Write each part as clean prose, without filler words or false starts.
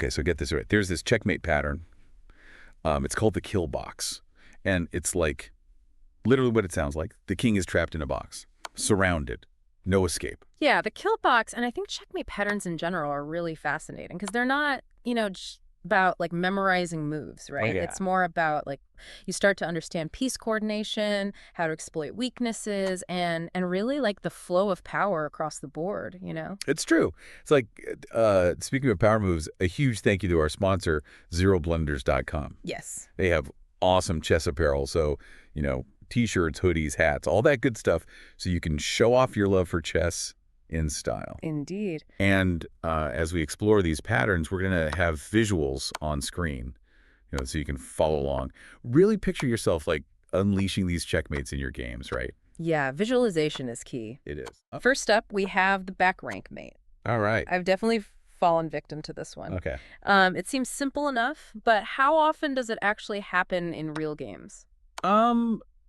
Okay, so get this right. There's this checkmate pattern. It's called the kill box. And it's like literally what it sounds like. The king is trapped in a box, surrounded, no escape. Yeah, the kill box, and I think checkmate patterns in general are really fascinating because they're not, just about like memorizing moves, right? Oh, yeah. It's more about like you start to understand piece coordination, how to exploit weaknesses, and really like the flow of power across the board, It's true. It's like, speaking of power moves, a huge thank you to our sponsor, ZeroBlunders.com. Yes. They have awesome chess apparel. So, T-shirts, hoodies, hats, all that good stuff. So you can show off your love for chess in style. Indeed. And as we explore these patterns, we're going to have visuals on screen, so you can follow along. Really picture yourself like unleashing these checkmates in your games, right? Yeah, visualization is key. It is. First up, we have the back rank mate. All right. I've definitely fallen victim to this one. Okay. It seems simple enough, but how often does it actually happen in real games?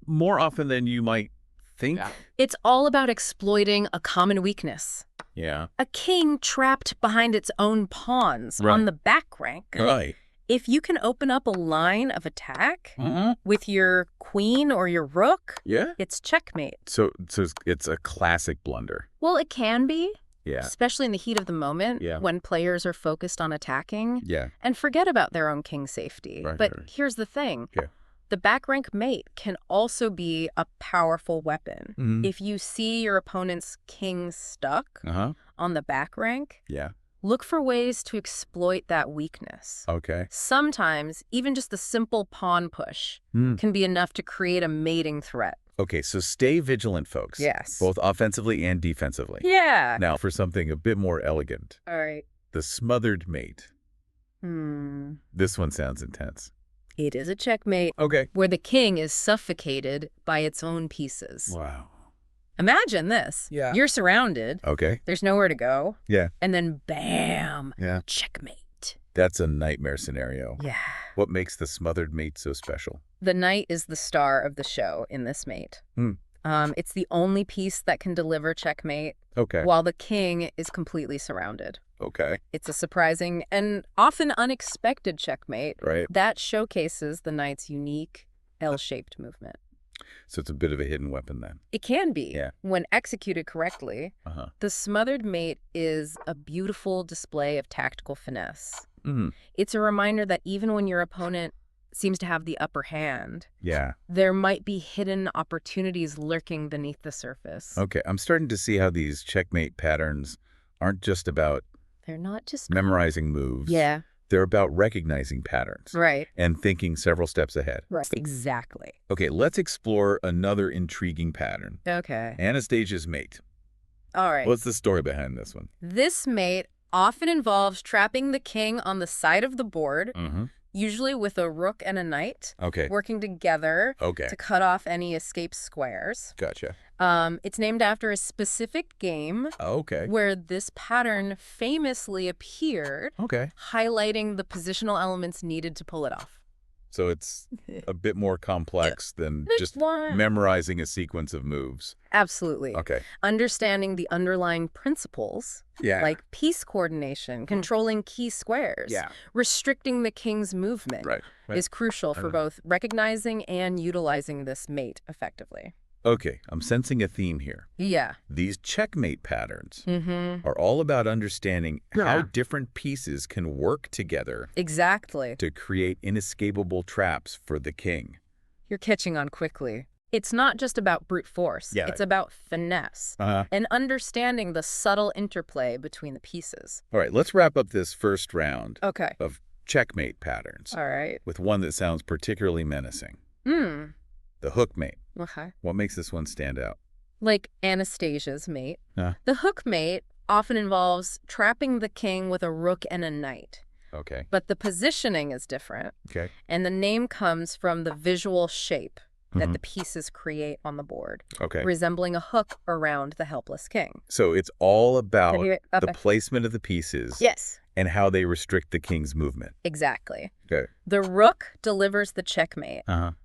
More often than you might think. Yeah. It's all about exploiting a common weakness. Yeah. A king trapped behind its own pawns on the back rank. Right. If you can open up a line of attack with your queen or your rook, it's checkmate. So it's a classic blunder. Well, it can be. Yeah. Especially in the heat of the moment when players are focused on attacking and forget about their own king safety. Right, but right. here's the thing. Yeah. The back rank mate can also be a powerful weapon. Mhm. If you see your opponent's king stuck on the back rank, look for ways to exploit that weakness. Okay. Sometimes, even just the simple pawn push can be enough to create a mating threat. Okay, so stay vigilant, folks. Yes. Both offensively and defensively. Yeah. Now, for something a bit more elegant. All right. The smothered mate. This one sounds intense. It is a checkmate. Okay. Where the king is suffocated by its own pieces. Wow. Imagine this. Yeah. You're surrounded. Okay. There's nowhere to go. Yeah. And then bam. Yeah. Checkmate. That's a nightmare scenario. Yeah. What makes the smothered mate so special? The knight is the star of the show in this mate. It's the only piece that can deliver checkmate while the king is completely surrounded. Okay. It's a surprising and often unexpected checkmate Right. that showcases the knight's unique L-shaped movement. So it's a bit of a hidden weapon then. It can be. Yeah. When executed correctly, the smothered mate is a beautiful display of tactical finesse. It's a reminder that even when your opponent seems to have the upper hand, there might be hidden opportunities lurking beneath the surface. Okay, I'm starting to see how these checkmate patterns aren't just about They're not just memorizing moves. Yeah. They're about recognizing patterns. Right. And thinking several steps ahead. Right. Exactly. Okay, let's explore another intriguing pattern. Okay. Anastasia's mate. All right. What's the story behind this one? This mate often involves trapping the king on the side of the board, usually with a rook and a knight, working together to cut off any escape squares. Gotcha. It's named after a specific game where this pattern famously appeared, highlighting the positional elements needed to pull it off. So it's a bit more complex than just memorizing a sequence of moves. Absolutely. Okay. Understanding the underlying principles, like piece coordination, controlling key squares, restricting the king's movement, is crucial for both recognizing and utilizing this mate effectively. Okay, I'm sensing a theme here. Yeah. These checkmate patterns are all about understanding how different pieces can work together to create inescapable traps for the king. You're catching on quickly. It's not just about brute force. It's about finesse and understanding the subtle interplay between the pieces. All right, let's wrap up this first round of checkmate patterns all right. with one that sounds particularly menacing. The hook mate. What makes this one stand out? Like Anastasia's mate. The hook mate often involves trapping the king with a rook and a knight. Okay. But the positioning is different. Okay. And the name comes from the visual shape that the pieces create on the board, resembling a hook around the helpless king. So it's all about the placement of the pieces and how they restrict the king's movement. Exactly. Okay. The rook delivers the checkmate,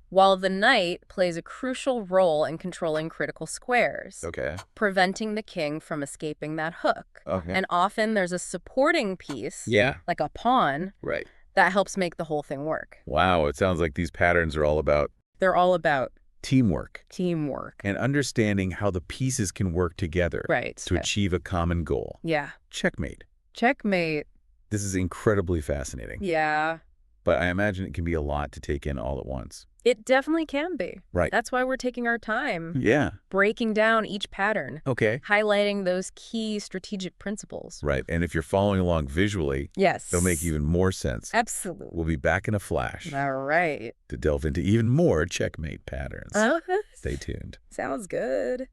while the knight plays a crucial role in controlling critical squares, Okay. preventing the king from escaping that hook. Okay. And often there's a supporting piece, Yeah. like a pawn, Right. that helps make the whole thing work. Wow, it sounds like these patterns are all about They're all about teamwork teamwork. and understanding how the pieces can work together Right. to achieve a common goal. Yeah. Checkmate. Checkmate. This is incredibly fascinating, Yeah. but I imagine it can be a lot to take in all at once. It definitely can be. Right. That's why we're taking our time, Yeah. breaking down each pattern, Okay. highlighting those key strategic principles. Right, and if you're following along visually, Yes. they'll make even more sense. Absolutely. We'll be back in a flash All right. to delve into even more checkmate patterns. Uh-huh. Stay tuned. Sounds good.